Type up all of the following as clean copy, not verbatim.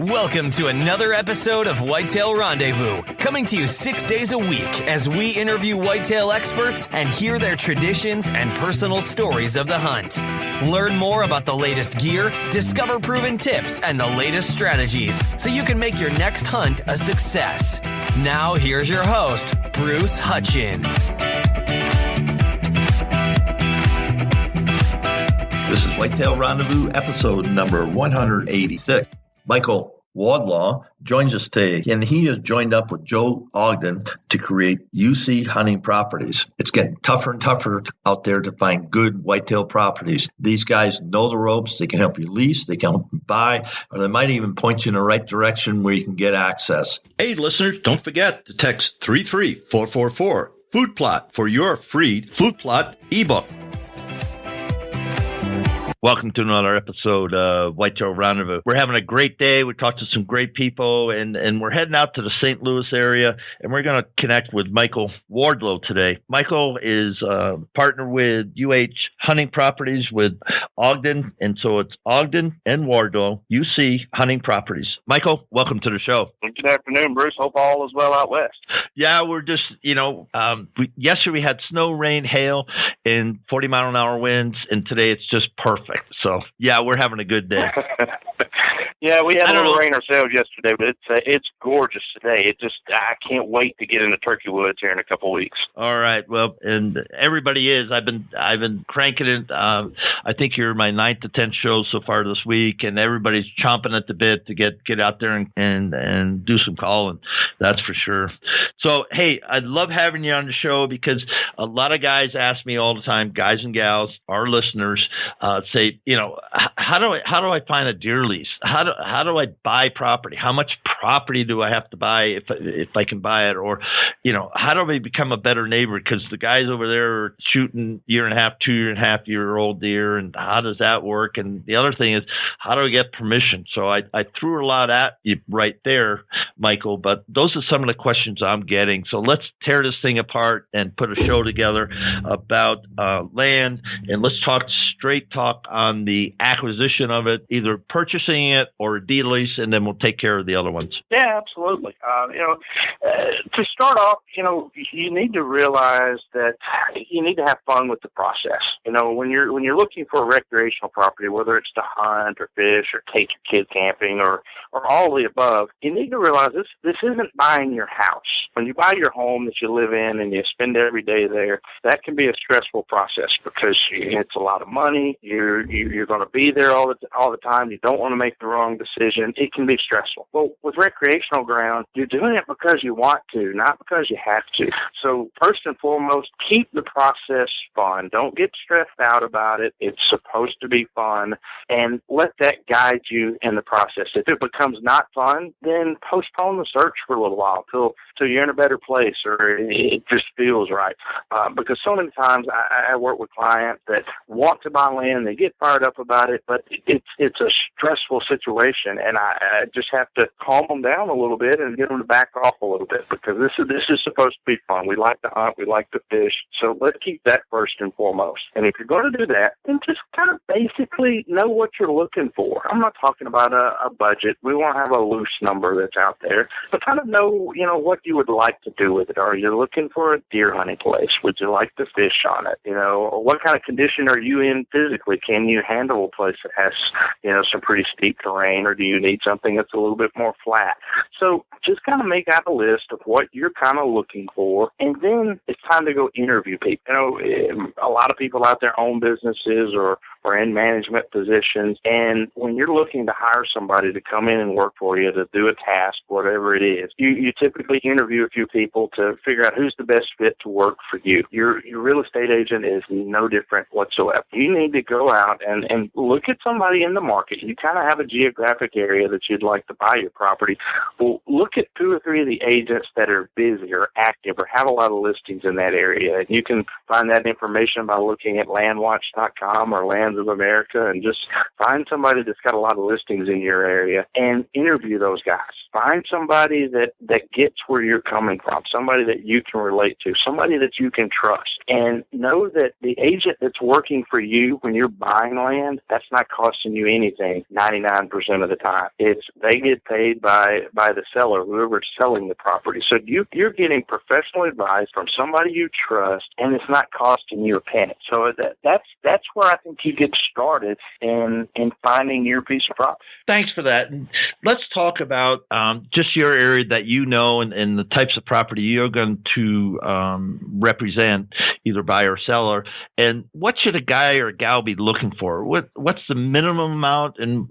Welcome to another episode of Whitetail Rendezvous, coming to you 6 days a week as we interview whitetail experts and hear their traditions and personal stories of the hunt. Learn more about the latest gear, discover proven tips, and the latest strategies so you can make your next hunt a success. Now, here's your host, Bruce Hutchin. This is Whitetail Rendezvous, episode number 186. Michael Wardlaw joins us today, and he has joined up with Joe Ogden to create UC Hunting Properties. It's getting tougher and tougher out there to find good whitetail properties. These guys know the ropes. They can help you lease, they can help you buy, or they might even point you in the right direction where you can get access. Hey, listeners, don't forget to text 33444 Food Plot for your free Food Plot ebook. Welcome to another episode of Whitetail Rendezvous. We're having a great day. We talked to some great people, and we're heading out to the St. Louis area, and we're going to connect with Michael Wardlaw today. Michael is partner with Hunting Properties with Ogden, and so it's Ogden and Wardlaw UC Hunting Properties. Michael, welcome to the show. Good afternoon, Bruce. Hope all is well out west. Yeah, we're just, yesterday we had snow, rain, hail, and 40-mile-an-hour winds, and today it's just perfect. So, yeah, we're having a good day. Yeah, we had a little rain ourselves yesterday, but it's gorgeous today. I can't wait to get into Turkey Woods here in a couple of weeks. All right. Well, and everybody is. I've been cranking it. I think you're my 9th to 10th show so far this week, and everybody's chomping at the bit to get out there and do some calling. That's for sure. So, hey, I love having you on the show because a lot of guys ask me all the time, guys and gals, our listeners, say, how do I find a deer lease? How do I buy property? How much property do I have to buy if I can buy it? Or, how do I become a better neighbor? Because the guys over there are shooting 2.5-year-old deer, and how does that work? And the other thing is, how do I get permission? So I threw a lot at you right there, Michael, but those are some of the questions I'm getting. So let's tear this thing apart and put a show together about land, and let's straight talk on the acquisition of it, either purchasing it or a deed lease, and then we'll take care of the other ones. Yeah, absolutely. To start off, you need to realize that you need to have fun with the process. When you're looking for a recreational property, whether it's to hunt or fish or take your kid camping or all the above, you need to realize this isn't buying your house. When you buy your home that you live in and you spend every day there, that can be a stressful process because it's a lot of money. You're going to be there all the time. You don't want to make the wrong decision. It can be stressful. Well, with recreational ground, you're doing it because you want to, not because you have to. So first and foremost, keep the process fun. Don't get stressed out about it. It's supposed to be fun, and let that guide you in the process. If it becomes not fun, then postpone the search for a little while till you're in a better place or it just feels right. Because so many times I work with clients that want to buy land, they get fired up about it, but it's a stressful situation, and I just have to calm them down a little bit and get them to back off a little bit because this is supposed to be fun. We like to hunt, we like to fish, so let's keep that first and foremost. And if you're going to do that, then just kind of basically know what you're looking for. I'm not talking about a budget. We won't have a loose number that's out there, but kind of know, what you would like to do with it. Are you looking for a deer hunting place? Would you like to fish on it? What kind of condition are you in physically? Can you handle a place that has, some pretty steep terrain, or do you need something that's a little bit more flat? So just kind of make out a list of what you're kind of looking for, and then it's time to go interview people. A lot of people out there own businesses or in management positions, and when you're looking to hire somebody to come in and work for you, to do a task, whatever it is, you typically interview a few people to figure out who's the best fit to work for you. Your real estate agent is no different whatsoever. You need to go out and look at somebody in the market. You kind of have a geographic area that you'd like to buy your property. Well, look at 2 or 3 of the agents that are busy or active or have a lot of listings in that area. And you can find that information by looking at landwatch.com or Lands of America, and just find somebody that's got a lot of listings in your area and interview those guys. find somebody that gets where you're coming from, somebody that you can relate to, somebody that you can trust, and know that the agent that's working for you when you're buying land, that's not costing you anything 99% of the time. They get paid by the seller, whoever's selling the property. So you're getting professional advice from somebody you trust, and it's not costing you a penny. So that's where I think you get started in finding your piece of property. Thanks for that. Let's talk about just your area that you know and the types of property you're going to represent, either buyer or seller. And what should a guy or a gal be looking for? What's the minimum amount? And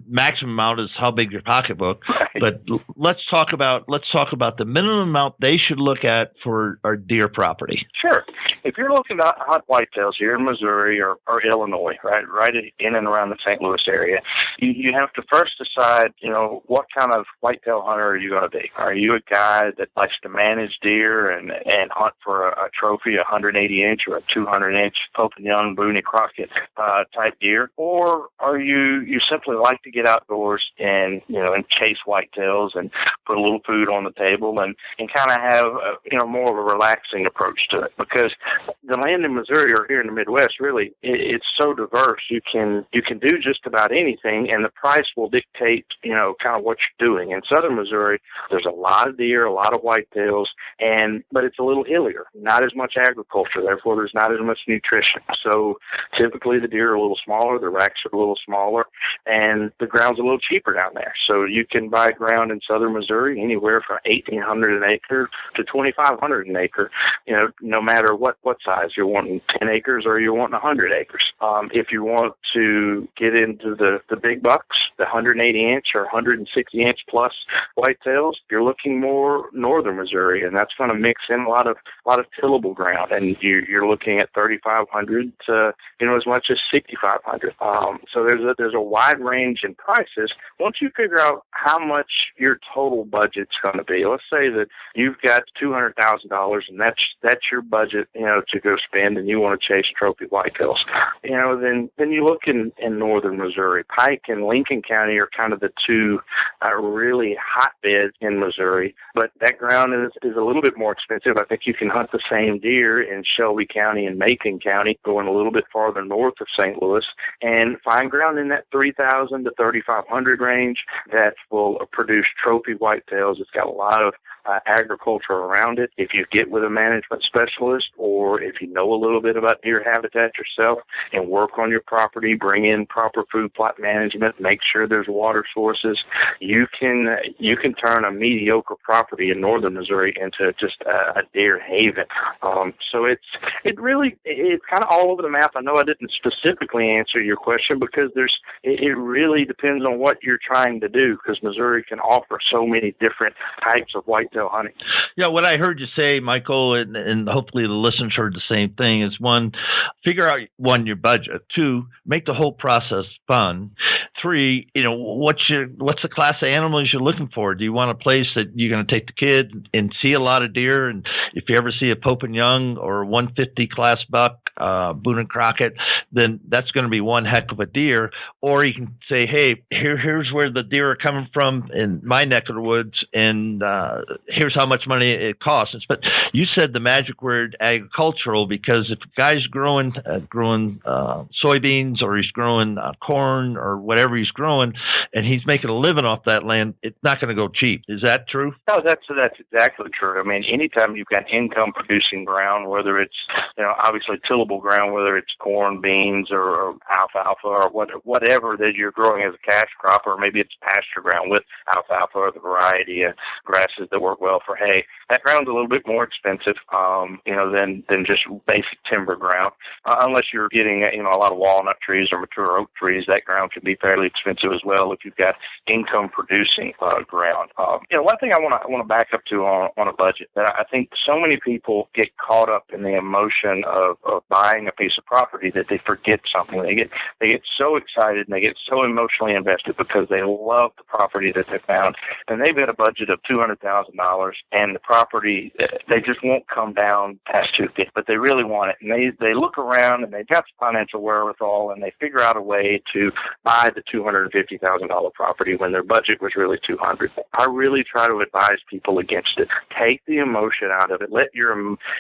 maximum amount is how big your pocketbook. Right. But let's talk about the minimum amount they should look at for our deer property. Sure. If you're looking at hunt whitetails here in Missouri or Illinois, right in and around the St. Louis area, you have to first decide, what kind of whitetail hunter are you going to be? Are you a guy that likes to manage deer and hunt for a trophy, a 180-inch or a 200-inch Pope and Young, Boone Crockett type deer? Or are you simply like to get outdoors and chase whitetails and put a little food on the table and kind of have more of a relaxing approach to it? Because the land in Missouri or here in the Midwest, really, it's so diverse. You can do just about anything, and the price will dictate, kind of what you're doing. In southern Missouri, there's a lot of deer, a lot of whitetails, but it's a little hillier, not as much agriculture. Therefore, there's not as much nutrition. So typically the deer are a little smaller, the racks are a little smaller, and the ground's a little cheaper down there. So you can buy ground in southern Missouri anywhere from $1,800 an acre to $2,500 an acre, no matter what size you're wanting, 10 acres or you're wanting 100 acres. If you want to get into the big bucks, the 180-inch or 160-inch plus whitetails, you're looking more northern Missouri, and that's going to mix in a lot of tillable ground, and you're looking at 3,500 to as much as 6,500. So there's a wide range in prices. Once you figure out how much your total budget's going to be, let's say that you've got $200,000 and that's your budget, to go spend, and you want to chase trophy whitetails, then you look in northern Missouri. Pike and Lincoln County are kind of the two really hotbeds in Missouri, but that ground is a little bit more expensive. I think you can hunt the same deer in Shelby County and Macon County, going a little bit farther north of St. Louis, and find ground in that 3,000 to 3,500 range that will produce trophy whitetails. It's got a lot of agriculture around it. If you get with a management specialist, or if you know a little bit about deer habitat yourself and work on your property, bring in proper food plot management, make sure there's water sources, you can turn a mediocre property in northern Missouri into just a deer haven. So it's kind of all over the map. I know I didn't specifically answer your question because it really depends on what you're trying to do, because Missouri can offer so many different types of whitetail hunting. Yeah, what I heard you say, Michael, and hopefully the listeners heard the same thing, is one, figure out your budget. Two, make the whole process fun. Three, what's the class of animals you're looking for? Do you want a place that you're going to take the kid and see a lot of deer? And if you ever see a Pope and Young or 150 class buck, Boone and Crockett, then that's going to be one heck of a deer. Or you can say, hey, here's where the deer are coming from in my neck of the woods, and here's how much money it costs. But you said the magic word agricultural, because if a guy's growing soybeans, or he's growing corn or whatever he's growing, and he's making a living off that land, it's not going to go cheap. Is that true? No, that's exactly true. I mean, anytime you've got income producing ground, whether it's obviously tillable ground, whether it's corn, beans, or alfalfa, or whatever that you're growing as a cash crop, or maybe it's pasture ground with alfalfa or the variety of grasses that work well for hay, that ground's a little bit more expensive, than just basic timber ground. Unless you're getting a lot of walnut trees or mature oak trees, that ground can be fairly expensive as well if you've got income producing ground. One thing I want to back up to on a budget, that I think so many people get caught up in the emotion of buying a piece of property that they forget something. They get so excited and they get so emotionally invested because they love the property that they found, and they've got a budget of $200,000 $200,000, and the property, they just won't come down past $250,000, but they really want it. And they look around and they've got the financial wherewithal, and they figure out a way to buy the $250,000 property when their budget was really $200,000. I really try to advise people against it. Take the emotion out of it.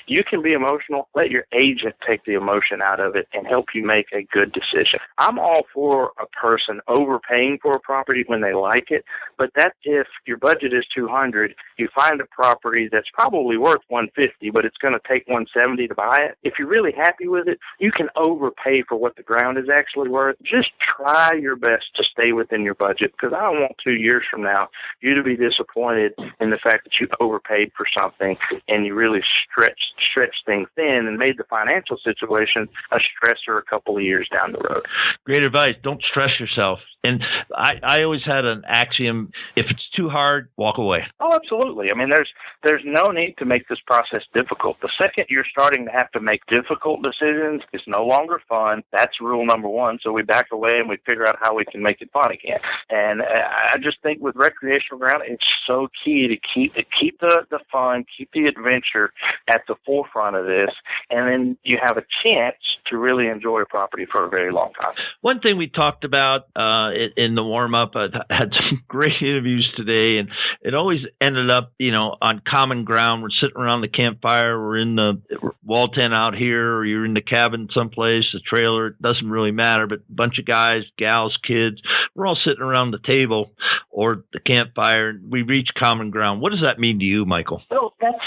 You can be emotional. Let your agent take the emotion out of it and help you make a good decision. I'm all for a person overpaying for a property when they like it, but that's if your budget is $200,000, you find a property that's probably worth $150,000, but it's going to take $170,000 to buy it. If you're really happy with it, you can overpay for what the ground is actually worth. Just try your best to stay within your budget, because I don't want 2 years from now you to be disappointed in the fact that you overpaid for something and you really stretched things thin and made the financial situation a stressor a couple of years down the road. Great advice. Don't stress yourself. And I always had an axiom: if it's too hard, walk away. Oh, absolutely. I mean, there's no need to make this process difficult. The second you're starting to have to make difficult decisions, it's no longer fun. That's rule number one. So we back away and we figure out how we can make it fun again. And I just think with recreational ground, it's so key to keep the fun, keep the adventure at the forefront of this, and then you have a chance to really enjoy a property for a very long time. One thing we talked about in the warm-up, I had some great interviews today, and it always ended up, on common ground. We're sitting around the campfire, we're in the wall tent out here, or you're in the cabin someplace, the trailer, it doesn't really matter, but a bunch of guys, gals, kids, we're all sitting around the table or the campfire, and we reach common ground. What does that mean to you, Michael? Well, that's,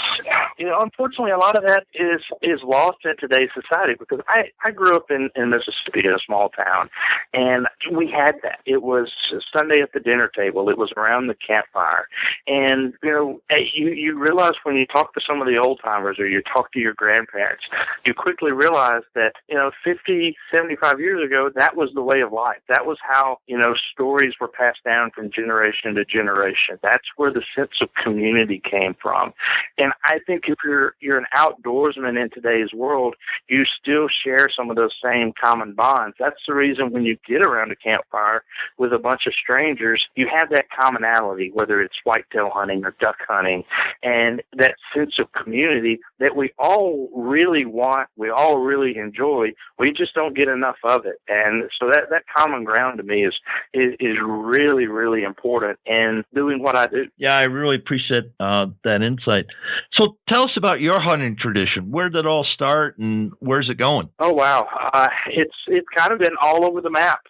unfortunately, a lot of that is lost in today's society, because I grew up in Mississippi, in a small town, and we had that. It was Sunday at the dinner table. It was around the campfire. And, you realize when you talk to some of the old timers or you talk to your grandparents, you quickly realize that, 50, 75 years ago, that was the way of life. That was how, stories were passed down from generation to generation. That's where the sense of community came from. And I think if you're an outdoorsman in today's world, you still share some of those same common bonds. That's the reason when you get around a campfire with a bunch of strangers, you have that commonality, whether it's whitetail hunting or duck hunting, and that sense of community that we all really want, we all really enjoy. We just don't get enough of it. And so that common ground to me is really, really important in doing what I do. Yeah, I really appreciate that insight. So tell us about your hunting tradition. Where did it all start and where's it going? Oh, wow. It's kind of been all over the map,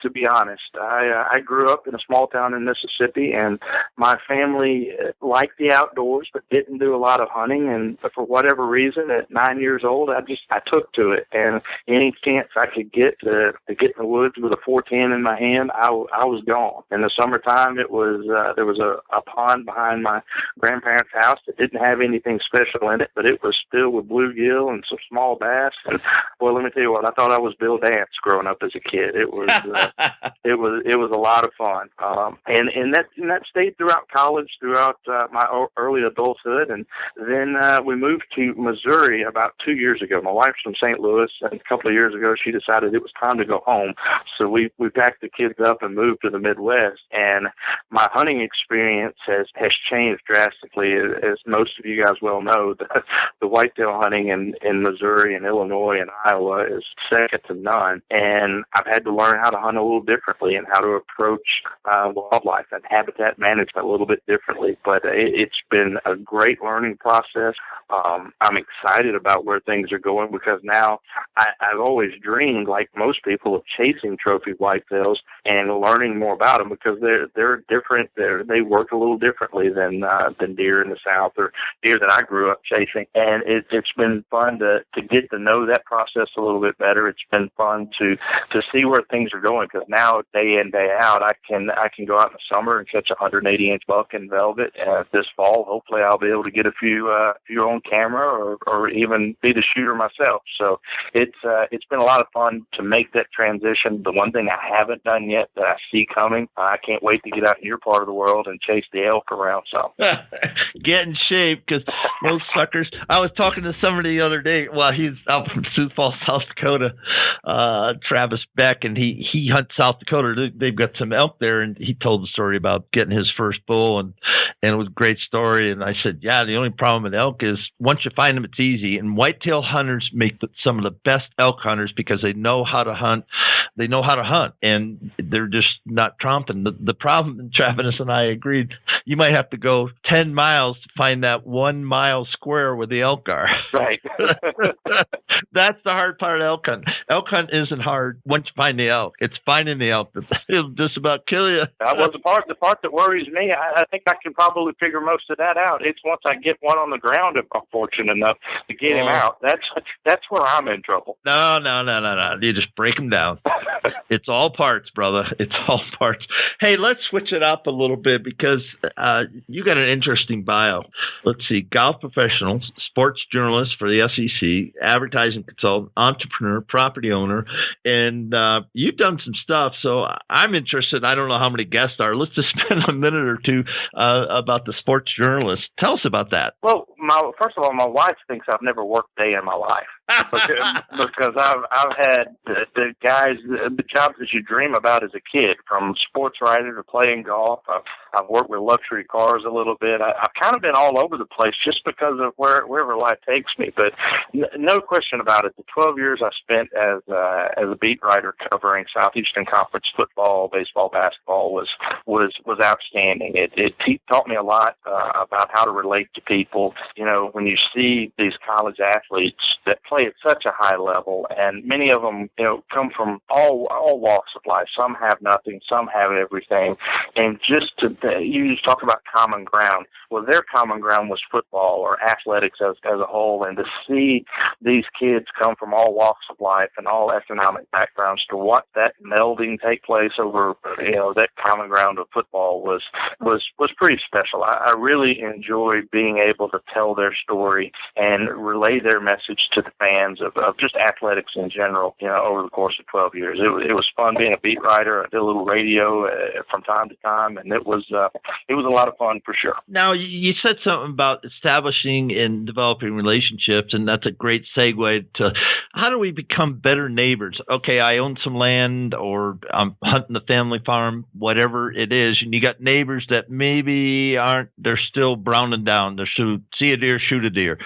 to be honest. I grew up in a small town in Mississippi, and my family liked the outdoors but didn't do a lot of hunting. And for whatever reason, at 9 years old, I took to it. And any chance I could get to get in the woods with a .410 in my hand, I was gone. In the summertime, there was a pond behind my grandparents' house that didn't have anything special in it, but it was filled with bluegill and some small bass. And well, let me tell you what, I thought I was Bill Dance growing up as a kid. It was it was a lot of fun, and that stayed throughout college, throughout my early adulthood, and then we moved to Missouri about 2 years ago. My wife's from St. Louis, and a couple of years ago she decided it was time to go home, so we packed the kids up and moved to the Midwest. And my hunting experience has changed drastically. As most of you guys well know, the whitetail hunting in Missouri and Illinois and Iowa is second to none, and I've had to learn how to hunt a little differently and how to approach wildlife and habitat management a little bit differently. But it's been a great learning process. I'm excited about where things are going, because now I've always dreamed, like most people, of chasing trophy whitetails and learning more about them, because they're different. They work a little differently than deer in the South or deer that I grew up chasing. And it's been fun to get to know that process a little bit better. It's been fun to see where things are going, because now day in, day out, I can go out in the summer and catch a 180-inch buck in velvet. This fall, hopefully, I'll be able to get a few on camera or even be the shooter myself. So it's been a lot of fun to make that transition. The one thing I haven't done yet that I see coming, I can't wait to get out in your part of the world and chase the elk around some. Get in shape, because Those suckers. I was talking to somebody the other day. Well, he's out from Sioux Falls, South Dakota, Travis Beck, and he hunts South Dakota. They've got some elk there, and he told the story about getting his first bull, and it was a great story. And I said, yeah, the only problem with elk is once you find them, it's easy. And whitetail hunters make some of the best elk hunters because they know how to hunt. They know how to hunt, and they're just not tromping. The problem, and Travis and I agreed, you might have to go 10 miles to find that 1 mile square where the elk are. Right. That's the hard part of elk hunt. Elk hunt isn't hard once you find the elk. It's finding the elk that'll just about kill you. Well, the part that worries me, I think I can probably figure most of that out. It's once I get one on the ground, if I'm fortunate enough to get him out. That's where I'm in trouble. No. You just break them down. It's all parts, brother. It's all parts. Hey, let's switch it up a little bit because you got an interesting bio. Let's see. Golf professional, sports journalist for the SEC, advertising consultant, entrepreneur, property owner, and you've done some stuff. So I'm interested. I don't know how many guests are. Let's just spend a minute or two about the sports journalist. Tell us about that. Well, first of all, my wife thinks I've never worked a day in my life because I've had the jobs that you dream about as a kid, from sports writer to playing golf. I've worked with luxury cars a little bit. I've kind of been all over the place just because of wherever life takes me. But no question about it, the 12 years I spent as a beat writer covering Southeastern Conference football, baseball, basketball was outstanding. It taught me a lot about how to relate to people. You know, when you see these college athletes that play at such a high level, and many of them, you know, come from all walks of life. Some have nothing, some have everything, and you just talk about common ground. Well, their common ground was football or athletics as a whole, and to see these kids come from all walks of life and all economic backgrounds, to watch that melding take place over, you know, that common ground of football was pretty special. I really enjoyed being able to tell their story and relay their message to the fans of just athletics in general, you know, over the course of 12 years. It was fun being a beat writer. I did a little radio from time to time, and it was a lot of fun for sure. Now, you said something about establishing and developing relationships, and that's a great segue to how do we become better neighbors? Okay, I own some land, or I'm hunting the family farm, whatever it is, and you got neighbors that maybe they're still browning down. They're see a deer, shoot a deer.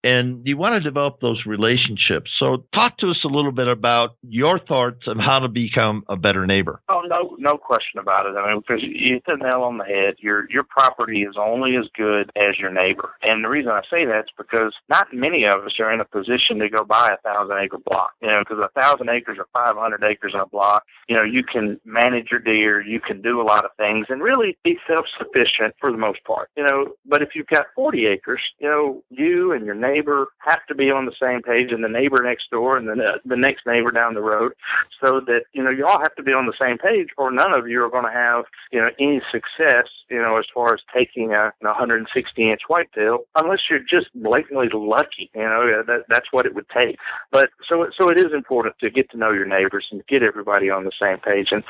And you want to develop those relationships. So talk to us a little bit about your thoughts on how to become a better neighbor. Oh, no question about it. I mean, because you hit the nail on the head. Your property is only as good as your neighbor. And the reason I say that is because not many of us are in a position to go buy a 1,000-acre block. You know, because 1,000 acres or 500 acres in a block, you know, you can manage your deer, you can do a lot of things, and really be self-sufficient for the most part. You know, but if you've got 40 acres, you know, you and your neighbor have to be on the same page, and the neighbor next door and the next neighbor down the road, so that, you know, you all have to be on the same page, or none of you are going to have, you know, any success, you know, as far as taking a 160-inch whitetail, unless you're just blatantly lucky. You know, that's what it would take. But so it is important to get to know your neighbors and get everybody on the same page. And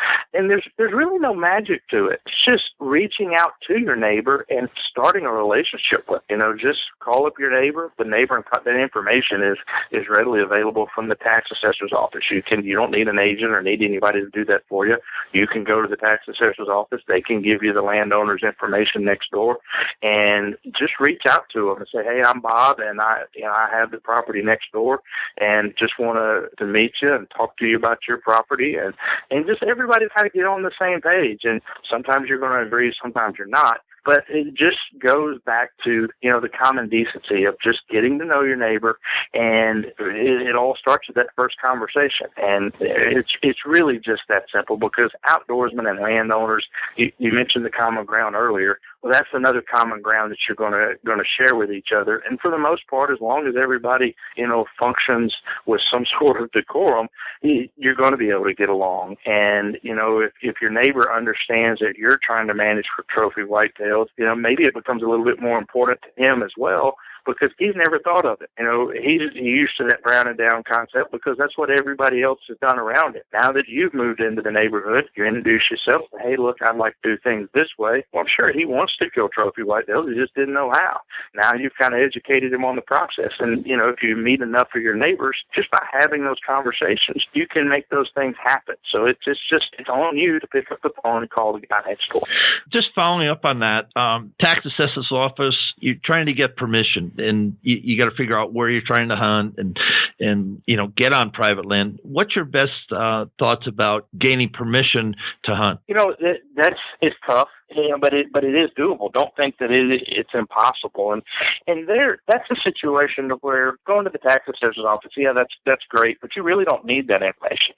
there's really no magic to it. It's just reaching out to your neighbor and starting a relationship with. You know, just call up your neighbor. The neighbor and that information is readily available from the tax assessor's office. You don't need an agent or need anybody to do that for you. You can go to the tax assessor's office. They can give you the landowner's information next door, and just reach out to them and say, "Hey, I'm Bob, and I have the property next door, and just want to meet you and talk to you about your property." And just everybody's got to get on the same page. And sometimes you're going to agree, sometimes you're not. But it just goes back to, you know, the common decency of just getting to know your neighbor, and it all starts with that first conversation. And it's really just that simple, because outdoorsmen and landowners, you mentioned the common ground earlier. Well, that's another common ground that you're going to share with each other. And for the most part, as long as everybody, you know, functions with some sort of decorum, you're going to be able to get along. And, you know, if your neighbor understands that you're trying to manage for trophy whitetails, you know, maybe it becomes a little bit more important to him as well, because he's never thought of it. He's used to that brown and down concept because that's what everybody else has done around it. Now that you've moved into the neighborhood, you introduce yourself, say, hey, look, I'd like to do things this way. Well, I'm sure he wants to kill trophy whitetails. He just didn't know how. Now you've kind of educated him on the process. And, if you meet enough of your neighbors, just by having those conversations, you can make those things happen. So it's on you to pick up the phone and call the guy next door. Just following up on that, tax assessor's office, you're trying to get permission, and you got to figure out where you're trying to hunt and get on private land. What's your best thoughts about gaining permission to hunt? It's tough. But it is doable. Don't think that it's impossible. And that's a situation where going to the tax assessor's office, that's great, but you really don't need that information.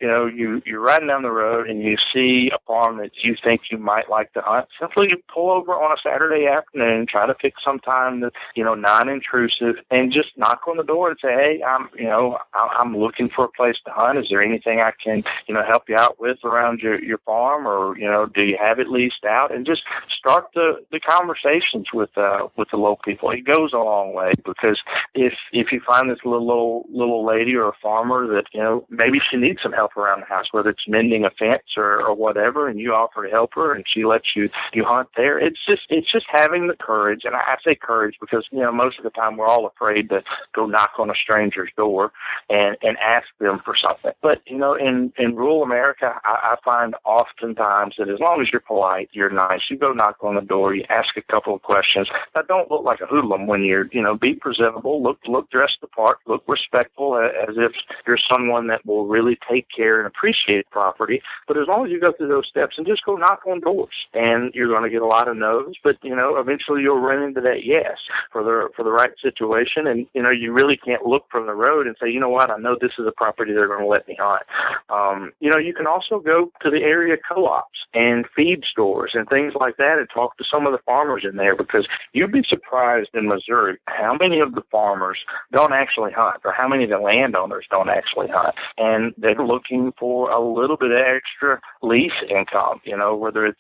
You're riding down the road and you see a farm that you think you might like to hunt. Simply pull over on a Saturday afternoon, try to pick some time that's non-intrusive, and just knock on the door and say, hey, I'm looking for a place to hunt. Is there anything I can help you out with around your farm, or do you have it leased out? And just start the conversations with the local people. It goes a long way, because if you find this little lady or a farmer that maybe she needs some help around the house, whether it's mending a fence or whatever, and you offer to help her and she lets you hunt there, it's just having the courage. And I say courage because most of the time we're all afraid to go knock on a stranger's door and ask them for something. But in rural America, I find oftentimes that as long as you're polite, you're nice, you go knock on the door, you ask a couple of questions. Now, don't look like a hoodlum when you're, be presentable, look dressed the part, look respectful, as if you're someone that will really take care and appreciate property. But as long as you go through those steps and just go knock on doors, and you're going to get a lot of no's, but eventually you'll run into that yes for the right situation. And you really can't look from the road and say, what, I know this is a property they're going to let me hunt. You can also go to the area co-ops and feed stores and things like that and talk to some of the farmers in there, because you'd be surprised in Missouri how many of the farmers don't actually hunt, or how many of the landowners don't actually hunt, and they're looking for a little bit of extra lease income, whether it's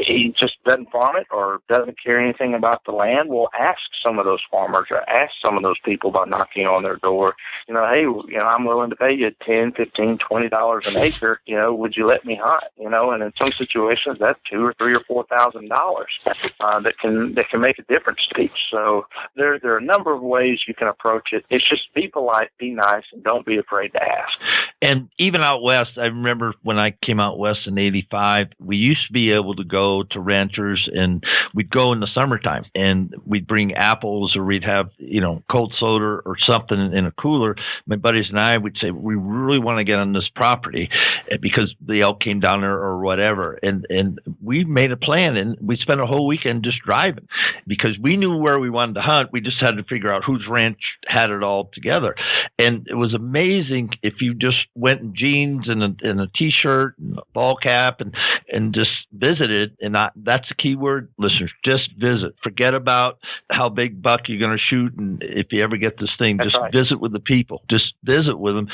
he just doesn't farm it or doesn't care anything about the land. Well, ask some of those farmers or ask some of those people by knocking on their door, hey, I'm willing to pay you $10, $15, $20 an acre, would you let me hunt? And in some situations that's $2,000 or $3,000 or $4,000 that can make a difference to each. So there are a number of ways you can approach it. It's just be polite, be nice, and don't be afraid to ask. And even out west, I remember when I came out west in '85, we used to be able to go to ranchers, and we'd go in the summertime, and we'd bring apples, or we'd have cold soda or something in a cooler. My buddies and I would say, we really want to get on this property because the elk came down there or whatever, and we made a plan, and we spent a whole weekend just driving because we knew where we wanted to hunt. We just had to figure out whose ranch had it all together. And it was amazing if you just went in jeans and a T-shirt and a ball cap and just visited. And that's the key word, listeners, just visit. Forget about how big buck you're going to shoot. And if you ever get this thing, that's just right. Visit with the people. Just visit with them.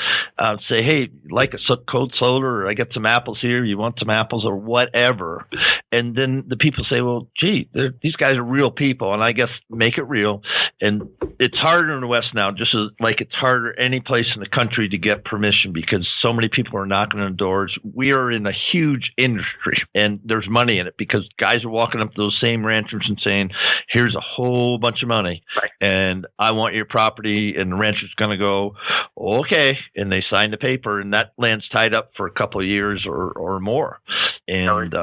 Say, hey, like a cold soda, or I got some apples here. You want some apples or whatever. And then the people say, well, gee, these guys are real people. And I guess make it real. And it's harder in the West now, just like it's harder any place in the country to get permission because so many people are knocking on doors. We are in a huge industry, and there's money in it because guys are walking up to those same ranchers and saying, here's a whole bunch of money, right, and I want your property. And the rancher's going to go, okay. And they sign the paper, and that land's tied up for a couple of years or more. And,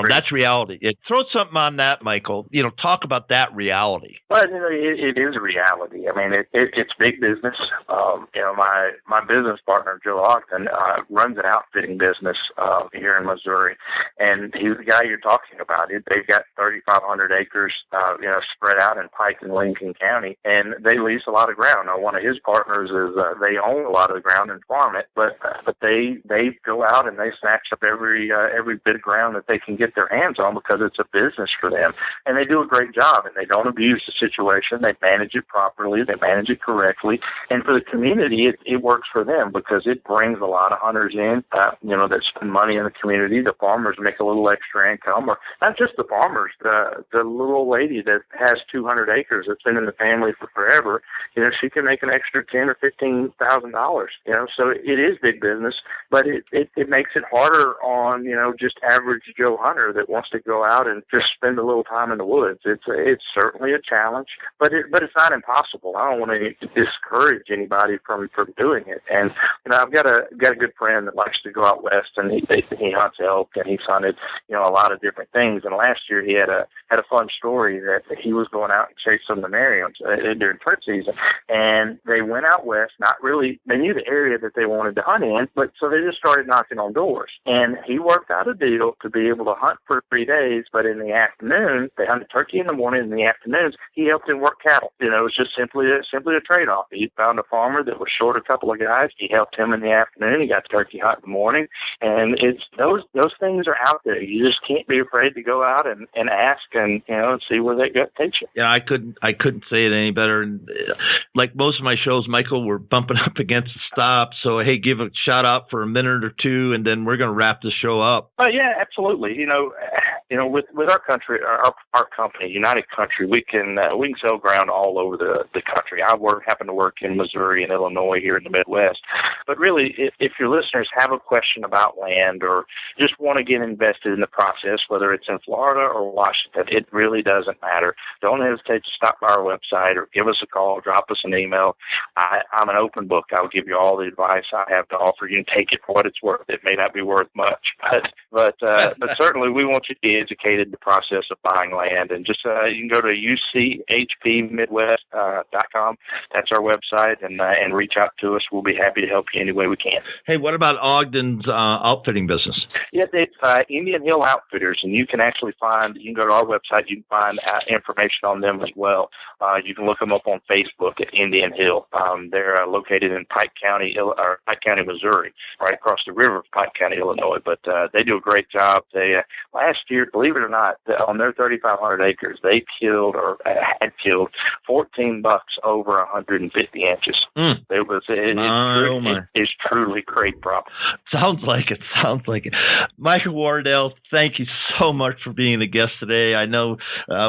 that's reality. Throw something on that, Michael. Talk about that reality. Well, it is a reality. I mean, it's big business. My business partner, Joe Ogden, runs an outfitting business here in Missouri, and he's the guy you're talking about. They've got 3,500 acres, spread out in Pike and Lincoln County, and they lease a lot of ground. Now, one of his partners is they own a lot of the ground and farm it, but they go out and they snatch up every bit of ground that they can get their hands on because it's a business for them, and they do a great job. And they don't abuse the situation. They manage it properly. They manage it correctly, and for the community, it works for them because it brings a lot of hunters in, that spend money in the community. The farmers make a little extra income, or not just the farmers. The little lady that has 200 acres that's been in the family for forever, she can make an extra $10,000 or $15,000. So it is big business, but it makes it harder on just average Joe hunter that wants to go out and just spend a little time in the woods. It's certainly a challenge, but it's not impossible. I don't want to discourage anybody from doing it. And I've got a good friend that likes to go out west, and he hunts elk, and he's hunted a lot of different things. And last year he had a fun story that he was going out and chased some of the Merriams during turkey season, and they went out west. They knew the area that they wanted to hunt in, but so they just started knocking on doors. And he worked out a deal to be able to hunt for 3 days, but in the afternoon they hunted turkey in the morning. In the afternoons he helped him work cattle. It was just simply a trade-off. He found a farmer that was short a couple of guys. He helped him in the afternoon. He got to turkey hunt in the morning, and it's those things are out there. You just can't be afraid to go out and ask and see where that gut takes you. Yeah, I couldn't say it any better. And like most of my shows, Michael, we're bumping up against the stop. So hey, give a shout out for a minute or two, and then we're going to wrap the show up. Yeah, absolutely. With our country, our company, United Country, we can sell ground all over the country. I happen to work in Missouri and Illinois here in the Midwest. But really, if your listeners have a question about land or just want to get invested in the process, whether it's in Florida or Washington, it really doesn't matter. Don't hesitate to stop by our website or give us a call, drop us an email. I'm an open book. I'll give you all the advice I have to offer. You can take it for what it's worth. It may not be worth much, but certainly we want you to be educated in the process of buying land. And just you can go to uchpmidwest.com. That's our website, and reach out to us. We'll be happy to help you any way we can. Hey, what about Ogden's outfitting business? Yeah, it's Indian Hill Outfitters, and you can go to our website. You can find information on them as well. You can look them up on Facebook at Indian Hill. They're located in Pike County, Missouri, right across the river of Pike County, Illinois. But they do a great job. They last year, believe it or not, on their 3,500 acres, they had killed 14 bucks over 150 inches. It's truly great problem. Sounds like it. Michael Wardlaw, thank you so much for being a guest today. I know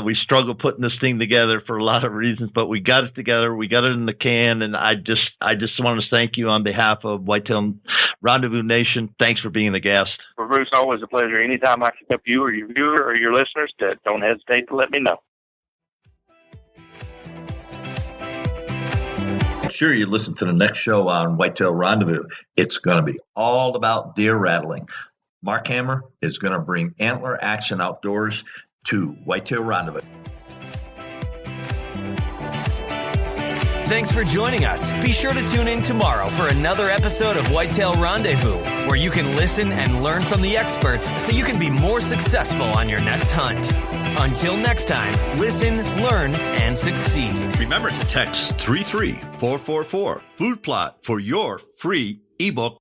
we struggled putting this thing together for a lot of reasons, but we got it together. We got it in the can, and I just want to thank you on behalf of Whitetail Rendezvous Nation. Thanks for being a guest. Well, Bruce, always a pleasure. Anytime I can help you or your viewer or your listeners, don't hesitate to let me know. Make sure you listen to the next show on Whitetail Rendezvous. It's going to be all about deer rattling. Mark Hammer is going to bring antler action outdoors to Whitetail Rendezvous. Thanks for joining us. Be sure to tune in tomorrow for another episode of Whitetail Rendezvous, where you can listen and learn from the experts so you can be more successful on your next hunt. Until next time, listen, learn, and succeed. Remember to text 33444 Food Plot for your free ebook